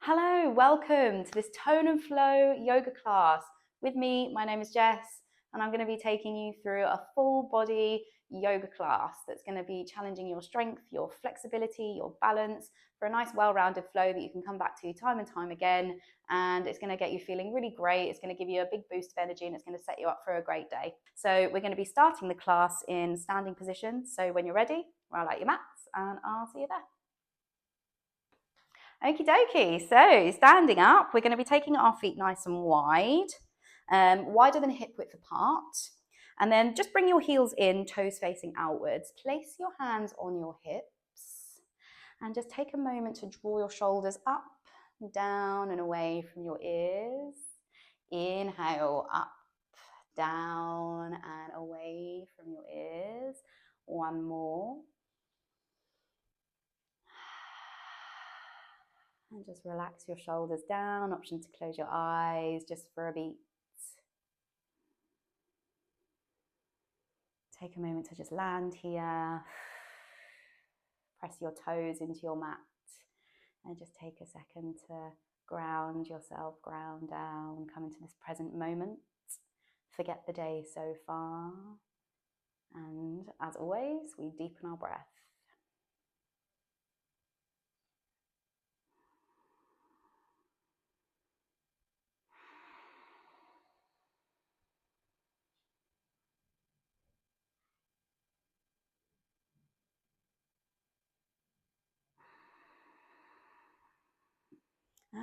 Hello, welcome to this Tone and Flow yoga class. With me, my name is Jess, and I'm going to be taking you through a full body yoga class that's going to be challenging your strength, your flexibility, your balance for a nice well-rounded flow that you can come back to time and time again. And it's going to get you feeling really great. It's going to give you a big boost of energy and it's going to set you up for a great day. So we're going to be starting the class in standing position. So when you're ready, roll out your mats and I'll see you there. Okie dokie, so standing up, we're going to be taking our feet nice and wide, wider than hip width apart. And then just bring your heels in, toes facing outwards. Place your hands on your hips and just take a moment to draw your shoulders up, down and away from your ears. Inhale, up, down and away from your ears. One more. And just relax your shoulders down, option to close your eyes just for a beat. Take a moment to just land here. Press your toes into your mat and just take a second to ground yourself, ground down, come into this present moment. Forget the day so far. And as always, we deepen our breath.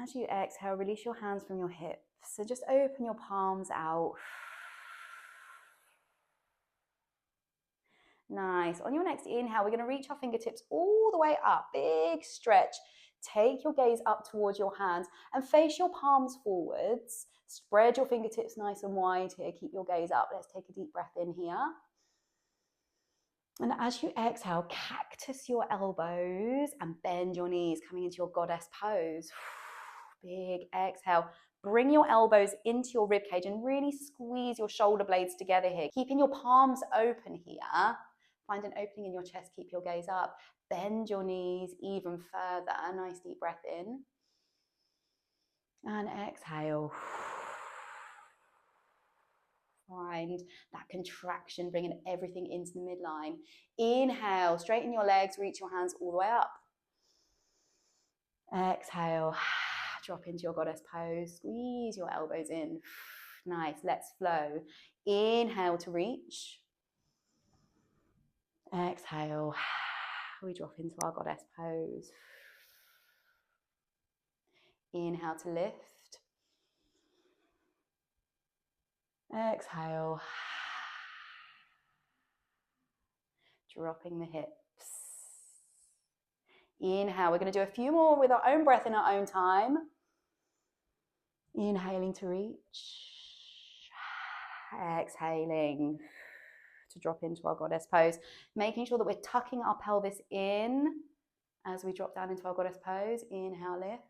As you exhale, release your hands from your hips. So just open your palms out. Nice. On your next inhale, we're going to reach our fingertips all the way up. Big stretch. Take your gaze up towards your hands and face your palms forwards. Spread your fingertips nice and wide here. Keep your gaze up. Let's take a deep breath in here. And as you exhale, cactus your elbows and bend your knees, coming into your goddess pose. Big exhale. Bring your elbows into your ribcage and really squeeze your shoulder blades together here. Keeping your palms open here. Find an opening in your chest, keep your gaze up. Bend your knees even further. Nice deep breath in. And exhale. Find that contraction, bringing everything into the midline. Inhale, straighten your legs, reach your hands all the way up. Exhale, drop into your goddess pose, squeeze your elbows in. Nice, let's flow. Inhale to reach. Exhale, we drop into our goddess pose. Inhale to lift. Exhale, dropping the hips. Inhale, we're going to do a few more with our own breath in our own time. Inhaling to reach. Exhaling to drop into our goddess pose. Making sure that we're tucking our pelvis in as we drop down into our goddess pose. Inhale, lift.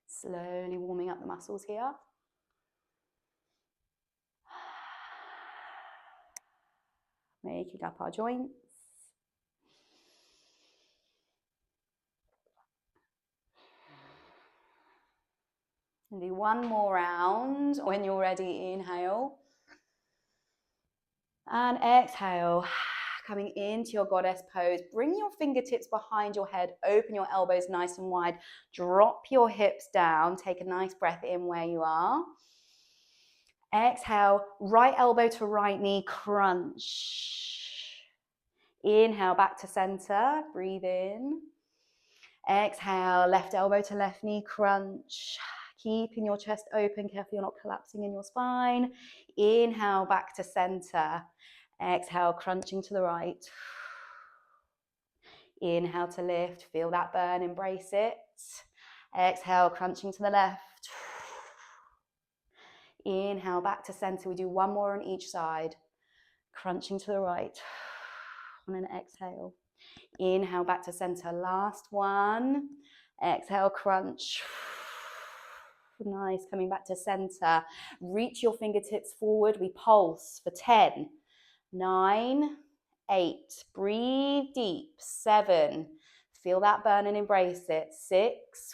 Slowly warming up the muscles here. Making up our joints. And do one more round. When you're ready, inhale. And exhale. Coming into your goddess pose. Bring your fingertips behind your head. Open your elbows nice and wide. Drop your hips down. Take a nice breath in where you are. Exhale, right elbow to right knee, crunch. Inhale, back to center, breathe in. Exhale, left elbow to left knee, crunch. Keeping your chest open, careful you're not collapsing in your spine. Inhale, back to center. Exhale, crunching to the right. Inhale to lift, feel that burn, embrace it. Exhale, crunching to the left. Inhale, back to center. We do one more on each side. Crunching to the right. On an exhale. Inhale, back to center. Last one. Exhale, crunch. Nice, coming back to center. Reach your fingertips forward. We pulse for 10, 9, 8. Breathe deep. 7. Feel that burn and embrace it. 6,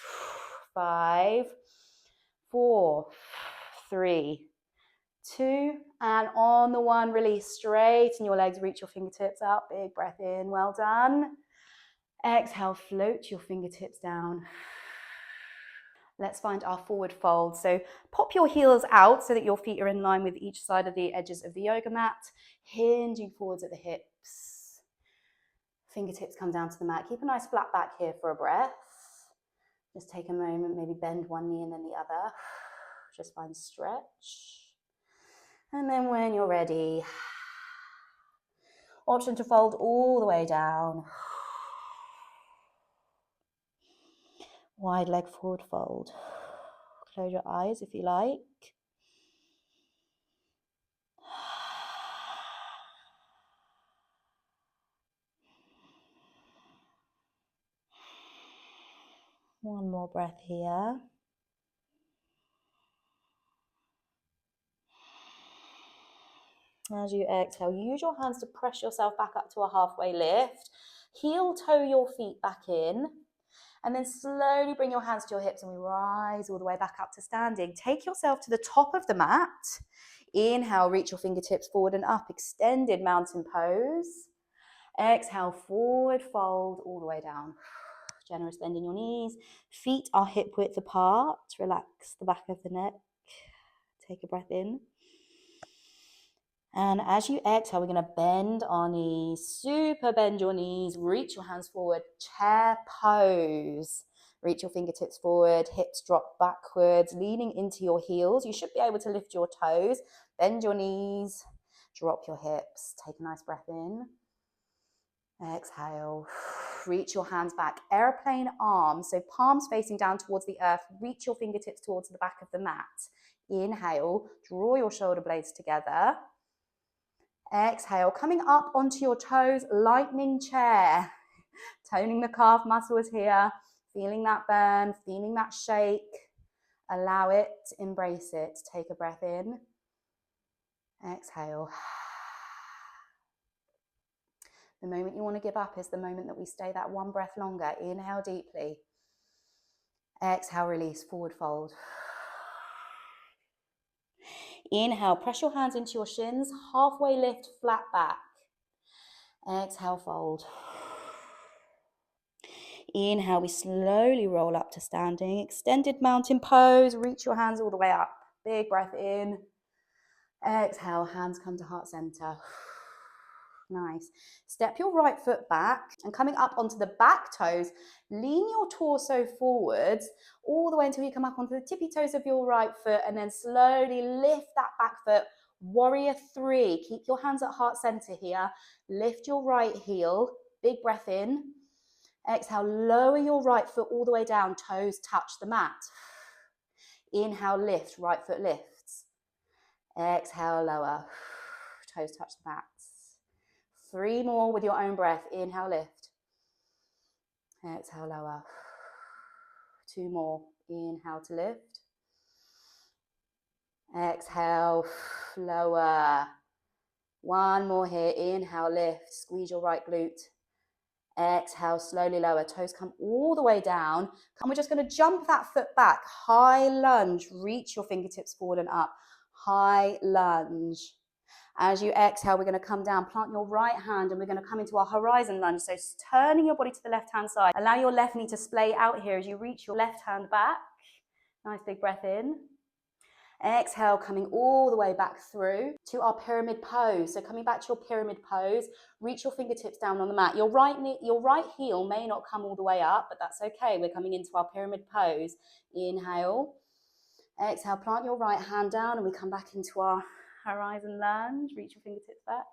5, 4, 3, 2, and on the 1, release. Straighten your legs, reach your fingertips up. Big breath in. Well done. Exhale, float your fingertips down. Let's find our forward fold. So pop your heels out so that your feet are in line with each side of the edges of the yoga mat, hinging forwards at the hips. Fingertips come down to the mat. Keep a nice flat back here for a breath. Just take a moment, maybe bend one knee and then the other. Just find stretch. And then when you're ready, option to fold all the way down. Wide leg forward fold. Close your eyes if you like. One more breath here. As you exhale, use your hands to press yourself back up to a halfway lift. Heel toe your feet back in. And then slowly bring your hands to your hips and we rise all the way back up to standing. Take yourself to the top of the mat. Inhale, reach your fingertips forward and up. Extended mountain pose. Exhale, forward fold all the way down. Generous bend in your knees. Feet are hip width apart. Relax the back of the neck. Take a breath in. And as you exhale, we're going to bend our knees. Super bend your knees. Reach your hands forward. Chair pose. Reach your fingertips forward. Hips drop backwards. Leaning into your heels. You should be able to lift your toes. Bend your knees. Drop your hips. Take a nice breath in. Exhale. Reach your hands back. Airplane arms. So palms facing down towards the earth. Reach your fingertips towards the back of the mat. Inhale. Draw your shoulder blades together. Exhale, coming up onto your toes, lightning chair. Toning the calf muscles here, feeling that burn, feeling that shake. Allow it, embrace it. Take a breath in. Exhale. The moment you want to give up is the moment that we stay that one breath longer. Inhale deeply. Exhale, release, forward fold. Inhale, press your hands into your shins, halfway lift, flat back. Exhale, fold. Inhale, we slowly roll up to standing. Extended mountain pose, reach your hands all the way up. Big breath in. Exhale, hands come to heart center. Nice. Step your right foot back and coming up onto the back toes, lean your torso forwards all the way until you come up onto the tippy toes of your right foot and then slowly lift that back foot. Warrior 3. Keep your hands at heart center here. Lift your right heel. Big breath in. Exhale, lower your right foot all the way down. Toes touch the mat. Inhale, lift. Right foot lifts. Exhale, lower. Toes touch the mat. 3 more with your own breath. Inhale, lift. Exhale, lower. 2 more. Inhale to lift. Exhale, lower. 1 more here. Inhale, lift. Squeeze your right glute. Exhale, slowly lower. Toes come all the way down. And we're just going to jump that foot back. High lunge. Reach your fingertips forward and up. High lunge. As you exhale, we're going to come down, plant your right hand, and we're going to come into our horizon lunge. So turning your body to the left-hand side. Allow your left knee to splay out here as you reach your left hand back. Nice big breath in. Exhale, coming all the way back through to our pyramid pose. So coming back to your pyramid pose, reach your fingertips down on the mat. Your right heel may not come all the way up, but that's okay. We're coming into our pyramid pose. Inhale. Exhale, plant your right hand down, and we come back into our horizon lunge. Reach your fingertips back.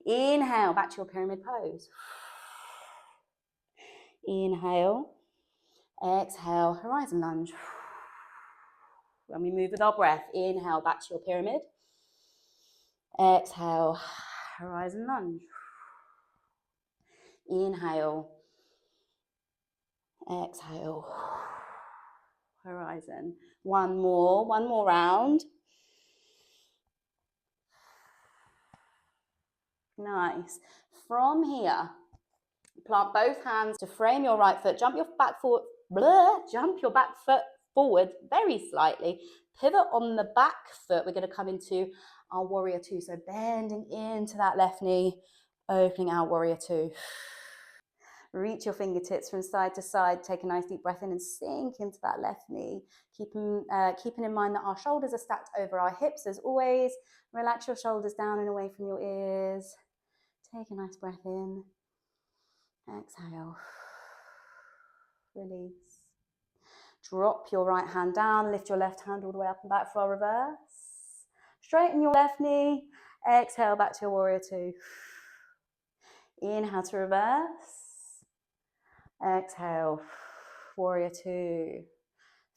Inhale, back to your pyramid pose. Inhale. Exhale, horizon lunge. When we move with our breath, inhale, back to your pyramid. Exhale, horizon lunge. Inhale. Exhale, horizon. One more round. Nice. From here, plant both hands to frame your right foot. Jump your back foot forward very slightly. Pivot on the back foot. We're going to come into our warrior two. So bending into that left knee, opening out warrior two. Reach your fingertips from side to side. Take a nice deep breath in and sink into that left knee. Keeping in mind that our shoulders are stacked over our hips as always. Relax your shoulders down and away from your ears. Take a nice breath in. Exhale. Release. Drop your right hand down. Lift your left hand all the way up and back for our reverse. Straighten your left knee. Exhale back to your warrior two. Inhale to reverse. Exhale. Warrior two.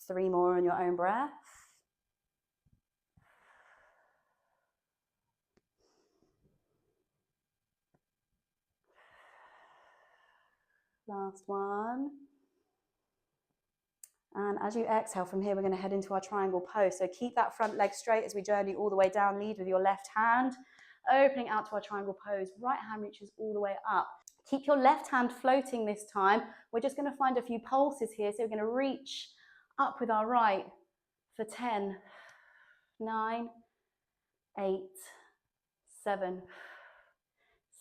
3 more on your own breath. Last one. And as you exhale from here, we're going to head into our triangle pose. So keep that front leg straight as we journey all the way down. Lead with your left hand, opening out to our triangle pose. Right hand reaches all the way up. Keep your left hand floating this time. We're just going to find a few pulses here. So we're going to reach up with our right for 10, 9, 8, 7,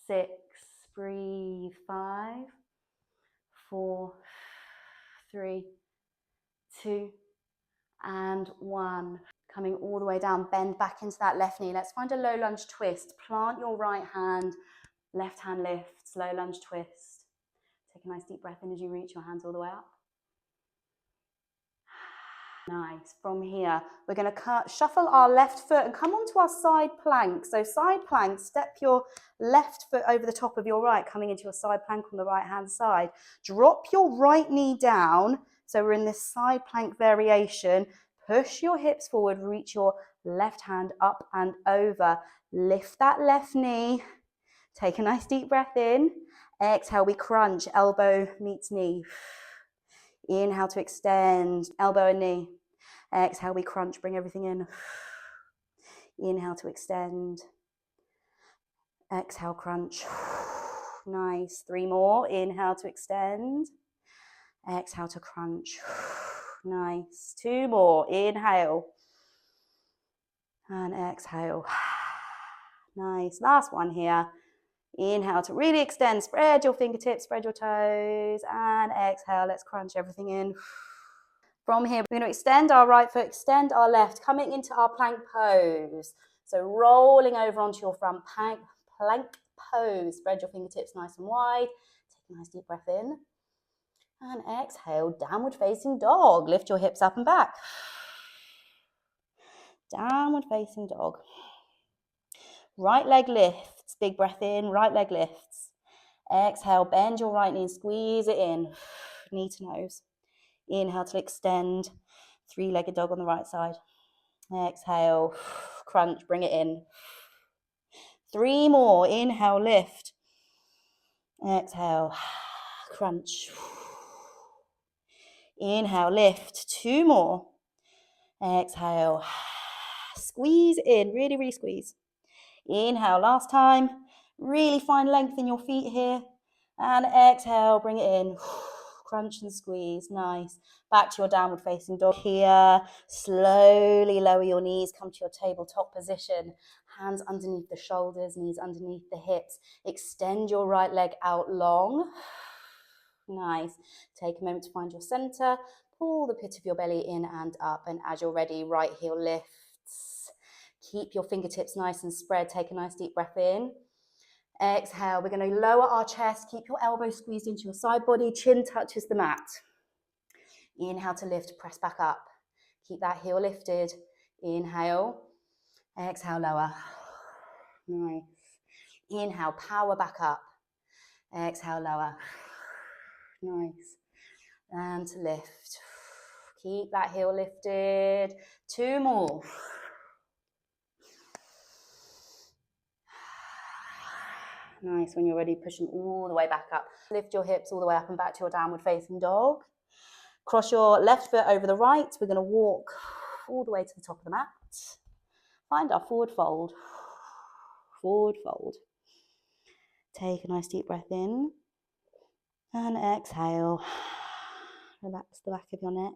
6, breathe, 5, 4, 3, 2, and 1. Coming all the way down, bend back into that left knee. Let's find a low lunge twist. Plant your right hand, left hand lifts, low lunge twist. Take a nice deep breath in as you reach your hands all the way up. Nice. From here, we're going to shuffle our left foot and come onto our side plank. So side plank, step your left foot over the top of your right, coming into your side plank on the right hand side. Drop your right knee down. So we're in this side plank variation. Push your hips forward, reach your left hand up and over. Lift that left knee. Take a nice deep breath in. Exhale, we crunch, elbow meets knee. Inhale to extend, elbow and knee. Exhale, we crunch, bring everything in. Inhale to extend. Exhale, crunch. Nice. 3 more. Inhale to extend. Exhale to crunch. Nice. 2 more. Inhale. And exhale. Nice. Last one here. Inhale to really extend. Spread your fingertips, spread your toes. And exhale. Let's crunch everything in. From here, we're going to extend our right foot, extend our left, coming into our plank pose. So rolling over onto your front plank pose. Spread your fingertips nice and wide. Take a nice deep breath in. And exhale, downward facing dog. Lift your hips up and back. Downward facing dog. Right leg lifts. Big breath in, right leg lifts. Exhale, bend your right knee and squeeze it in. Knee to nose. Inhale to extend. 3-legged dog on the right side. Exhale, crunch, bring it in. 3 more. Inhale, lift. Exhale, crunch. Inhale, lift. 2 more. Exhale, squeeze in, really, really squeeze. Inhale, last time. Really find length in your feet here. And exhale, bring it in. Crunch and squeeze, nice. Back to your downward facing dog here. Slowly lower your knees, come to your tabletop position. Hands underneath the shoulders, knees underneath the hips. Extend your right leg out long. Nice. Take a moment to find your center. Pull the pit of your belly in and up. And as you're ready, right heel lifts. Keep your fingertips nice and spread. Take a nice deep breath in. Exhale, we're going to lower our chest. Keep your elbows squeezed into your side body. Chin touches the mat. Inhale to lift, press back up. Keep that heel lifted. Inhale. Exhale, lower. Nice. Inhale, power back up. Exhale, lower. Nice. And to lift. Keep that heel lifted. 2 more. Nice. When you're ready, push them all the way back up. Lift your hips all the way up and back to your downward facing dog. Cross your left foot over the right. We're going to walk all the way to the top of the mat. Find our forward fold. Forward fold. Take a nice deep breath in. And exhale. Relax the back of your neck.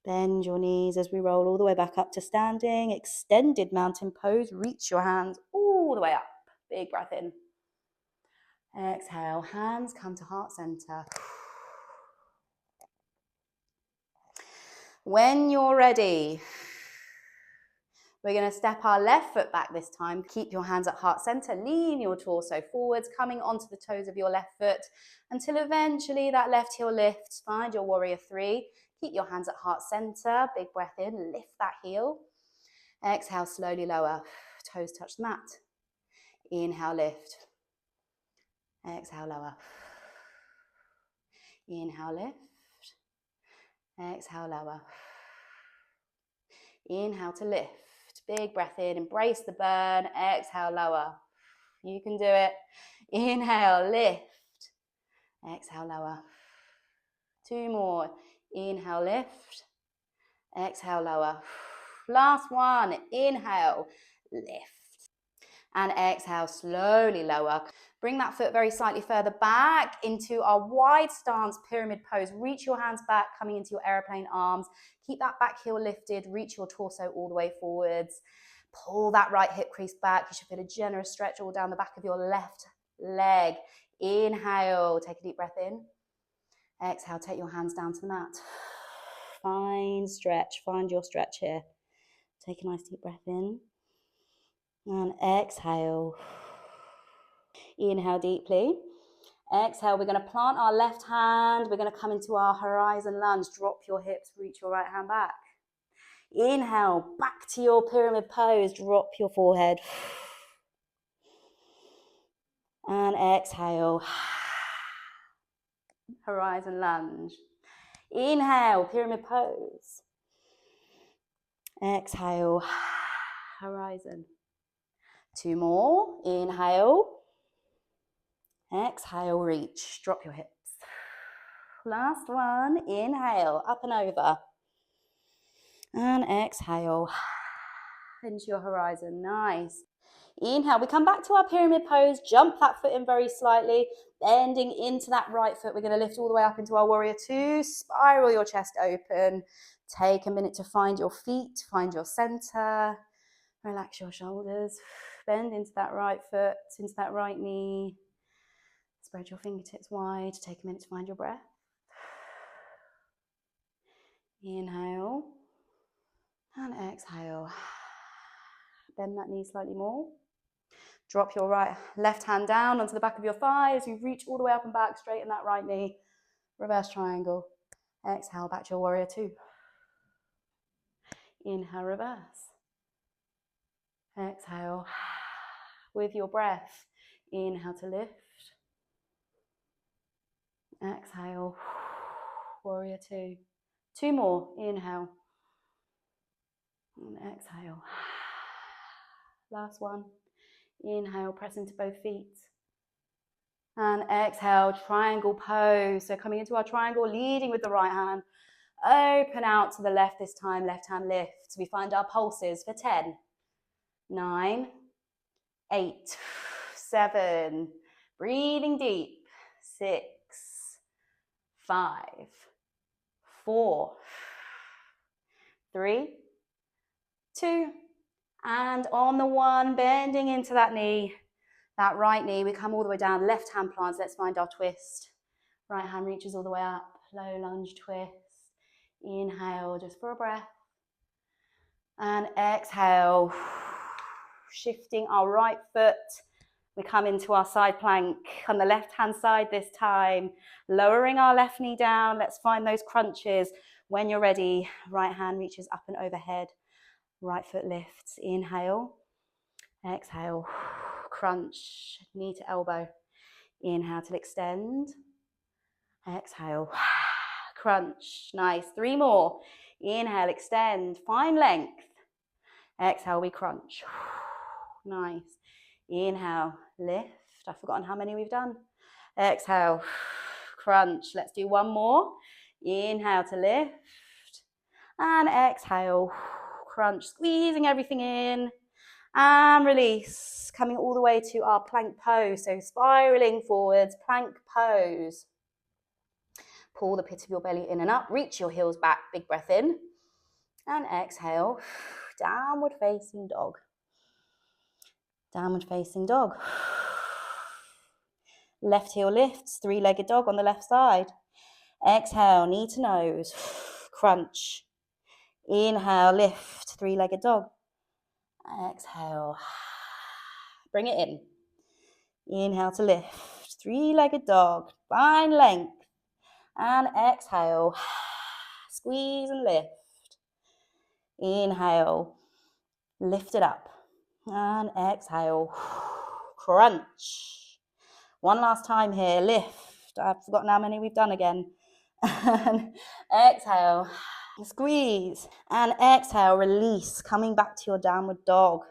Bend your knees as we roll all the way back up to standing. Extended mountain pose. Reach your hands all the way up. Big breath in. Exhale. Hands come to heart center. When you're ready, we're going to step our left foot back this time. Keep your hands at heart center. Lean your torso forwards, coming onto the toes of your left foot until eventually that left heel lifts. Find your warrior three. Keep your hands at heart center. Big breath in. Lift that heel. Exhale, slowly lower. Toes touch the mat. Inhale, lift. Exhale, lower. Inhale, lift. Exhale, lower. Inhale to lift. Big breath in, embrace the burn. Exhale, lower. You can do it. Inhale, lift. Exhale, lower. Two more. Inhale, lift. Exhale, lower. Last one. Inhale, lift. And exhale, slowly lower. Bring that foot very slightly further back into our wide stance pyramid pose. Reach your hands back, coming into your airplane arms. Keep that back heel lifted. Reach your torso all the way forwards. Pull that right hip crease back. You should feel a generous stretch all down the back of your left leg. Inhale, take a deep breath in. Exhale, take your hands down to the mat. Find stretch, find your stretch here. Take a nice deep breath in. And exhale. Inhale deeply. Exhale, we're going to plant our left hand. We're going to come into our horizon lunge. Drop your hips, reach your right hand back. Inhale, back to your pyramid pose. Drop your forehead. And exhale. Horizon lunge. Inhale, pyramid pose. Exhale, horizon. Two more. Inhale. Exhale, reach. Drop your hips. Last one. Inhale, up and over. And exhale into your horizon. Nice. Inhale, we come back to our pyramid pose. Jump that foot in very slightly, bending into that right foot. We're going to lift all the way up into our warrior two. Spiral your chest open. Take a minute to find your feet, find your center. Relax your shoulders. Bend into that right foot, into that right knee. Spread your fingertips wide. Take a minute to find your breath. Inhale. And exhale. Bend that knee slightly more. Drop your left hand down onto the back of your thigh as you reach all the way up and back. Straighten that right knee. Reverse triangle. Exhale, back to your warrior two. Inhale, reverse. Exhale. With your breath, inhale to lift. Exhale. Warrior two. Two more. Inhale. And exhale. Last one. Inhale, press into both feet. And exhale, triangle pose. So coming into our triangle, leading with the right hand. Open out to the left this time, left hand lifts. We find our pulses for 10, 9, 8, 7, breathing deep, 6, 5, 4, 3, 2, and on the one, bending into that knee, that right knee, we come all the way down, left hand plants, let's find our twist. Right hand reaches all the way up, low lunge twist. Inhale, just for a breath. And exhale, shifting our right foot. We come into our side plank on the left hand side this time, lowering our left knee down. Let's find those crunches. When you're ready, right hand reaches up and overhead. Right foot lifts. Inhale. Exhale. Crunch. Knee to elbow. Inhale to extend. Exhale. Crunch. Nice. 3 more. Inhale, extend. Find length. Exhale, we crunch. Nice. Inhale, lift. I've forgotten how many we've done. Exhale, crunch. Let's do one more. Inhale to lift. And exhale, crunch. Squeezing everything in. And release, coming all the way to our plank pose. So spiraling forwards, plank pose. Pull the pit of your belly in and up, reach your heels back, big breath in. And exhale, downward facing dog. Downward facing dog. Left heel lifts, three-legged dog on the left side. Exhale, knee to nose, crunch. Inhale, lift, three-legged dog. Exhale, bring it in. Inhale to lift, three-legged dog, find length. And exhale, squeeze and lift. Inhale, lift it up. And exhale, crunch. One last time here, lift. I've forgotten how many we've done again. And exhale, squeeze. And exhale, release, coming back to your downward dog.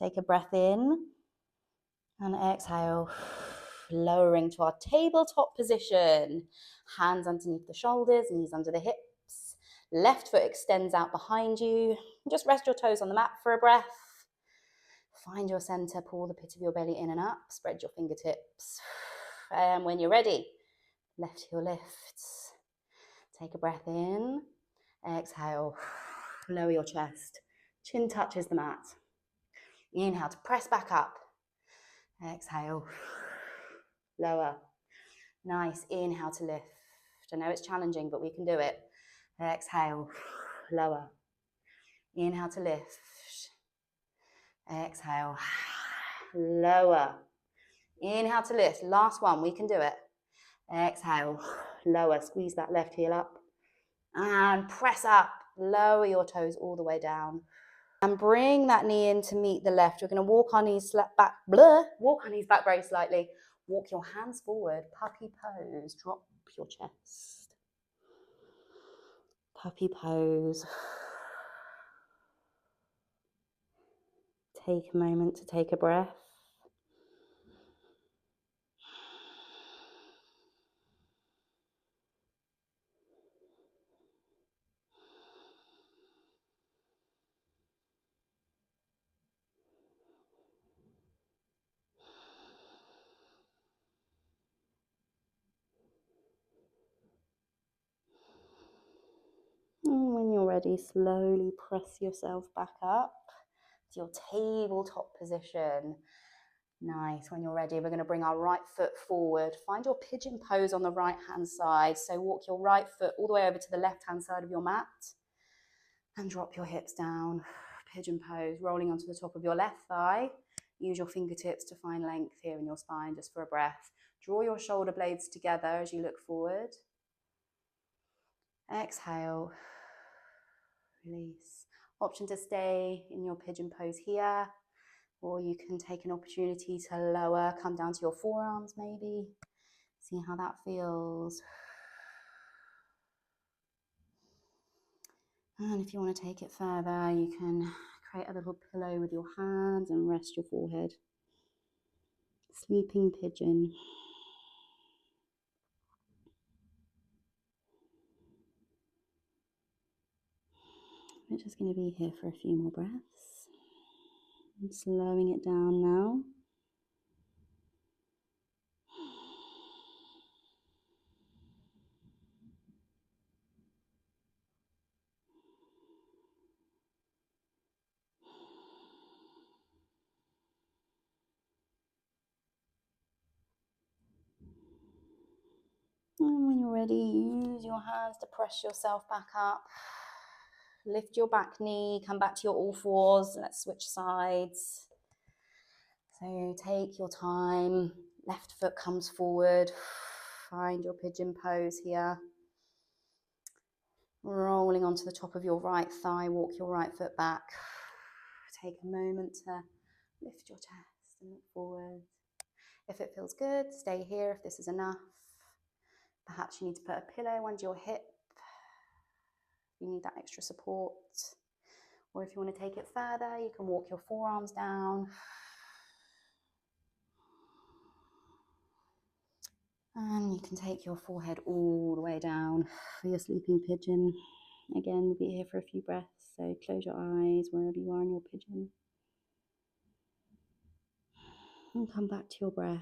Take a breath in. And exhale, lowering to our tabletop position. Hands underneath the shoulders, knees under the hips. Left foot extends out behind you. Just rest your toes on the mat for a breath. Find your center, pull the pit of your belly in and up. Spread your fingertips. And when you're ready, left heel lifts. Take a breath in. Exhale, lower your chest. Chin touches the mat. Inhale to press back up. Exhale, lower. Nice, inhale to lift. I know it's challenging, but we can do it. Exhale, lower. Inhale to lift. Exhale, lower. Inhale to lift, last one, we can do it. Exhale, lower, squeeze that left heel up. And press up, lower your toes all the way down. And bring that knee in to meet the left. We're going to walk our knees back, walk our knees back very slightly. Walk your hands forward, puppy pose, drop your chest. Puppy pose. Take a moment to take a breath. And when you're ready, slowly press yourself back up to your tabletop position. Nice. When you're ready, we're going to bring our right foot forward. Find your pigeon pose on the right hand side. So walk your right foot all the way over to the left hand side of your mat and drop your hips down. Pigeon pose, rolling onto the top of your left thigh. Use your fingertips to find length here in your spine just for a breath. Draw your shoulder blades together as you look forward. Exhale. Release. Option to stay in your pigeon pose here, or you can take an opportunity to lower, come down to your forearms maybe. See how that feels. And if you want to take it further, you can create a little pillow with your hands and rest your forehead. Sleeping pigeon. We're just going to be here for a few more breaths. I'm slowing it down now. And when you're ready, use your hands to press yourself back up. Lift your back knee, come back to your all fours. Let's switch sides. So take your time. Left foot comes forward. Find your pigeon pose here. Rolling onto the top of your right thigh. Walk your right foot back. Take a moment to lift your chest and look forward. If it feels good, stay here if this is enough. Perhaps you need to put a pillow under your hip. You need that extra support. Or if you want to take it further, you can walk your forearms down. And you can take your forehead all the way down for your sleeping pigeon. Again, we'll be here for a few breaths, so close your eyes wherever you are in your pigeon. And come back to your breath.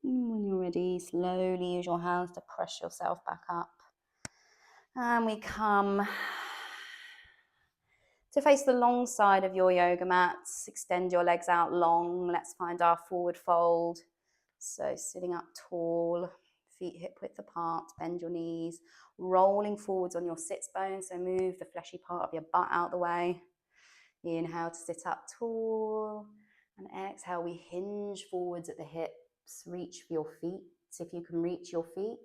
And when you're ready, slowly use your hands to press yourself back up. And we come to face the long side of your yoga mats. Extend your legs out long. Let's find our forward fold. So sitting up tall, feet hip width apart, bend your knees, rolling forwards on your sits bones. So move the fleshy part of your butt out the way. Inhale to sit up tall, and exhale, we hinge forwards at the hips. Reach for your feet if you can reach your feet.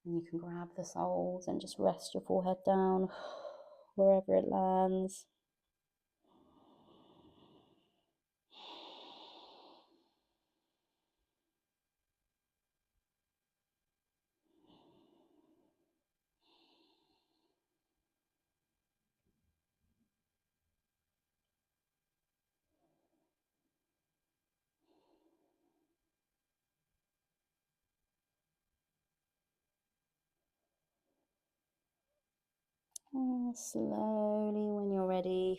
And you can grab the soles and just rest your forehead down wherever it lands. And slowly, when you're ready,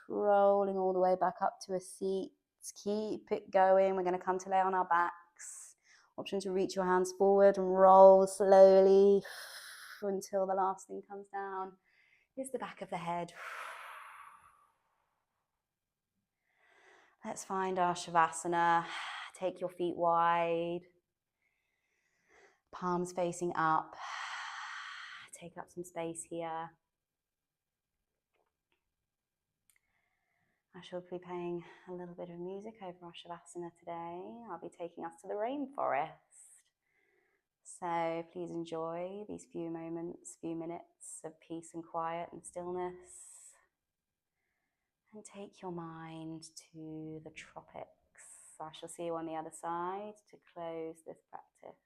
rolling all the way back up to a seat. Keep it going. We're going to come to lay on our backs. Option to reach your hands forward and roll slowly until the last thing comes down is the back of the head. Let's find our Savasana. Take your feet wide, palms facing up. Take up some space here. I shall be playing a little bit of music over our Savasana today. I'll be taking us to the rainforest. So please enjoy these few moments, few minutes of peace and quiet and stillness. And take your mind to the tropics. I shall see you on the other side to close this practice.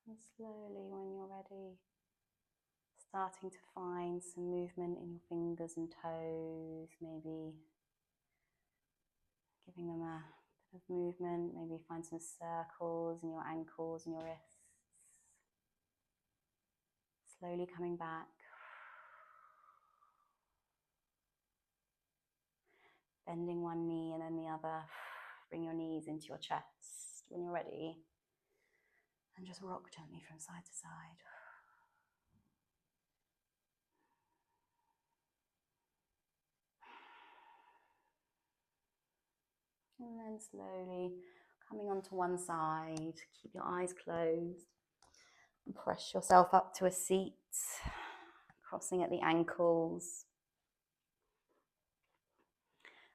And slowly, when you're ready, starting to find some movement in your fingers and toes, maybe giving them a bit of movement, maybe find some circles in your ankles and your wrists. Slowly coming back. Bending one knee and then the other. Bring your knees into your chest when you're ready. And just rock gently from side to side. And then slowly coming onto one side, keep your eyes closed. And press yourself up to a seat, crossing at the ankles.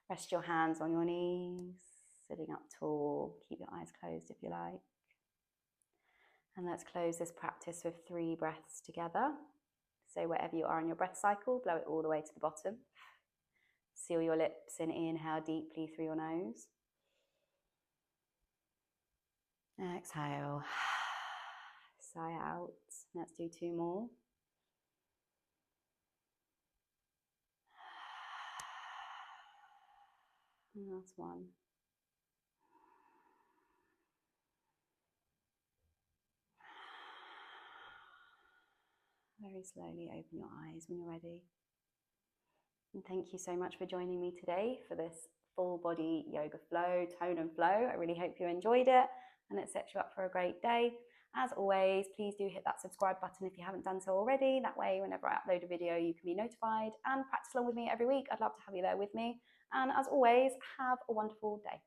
Rest your hands on your knees, sitting up tall. Keep your eyes closed if you like. And let's close this practice with 3 breaths together. So wherever you are in your breath cycle, blow it all the way to the bottom. Seal your lips and inhale deeply through your nose. Exhale. Sigh out. Let's do 2 more. And last one. Very slowly open your eyes when you're ready. And thank you so much for joining me today for this full body yoga flow, tone and flow. I really hope you enjoyed it and it sets you up for a great day. As always, please do hit that subscribe button if you haven't done so already. That way, whenever I upload a video, you can be notified and practice along with me every week. I'd love to have you there with me. And as always, have a wonderful day.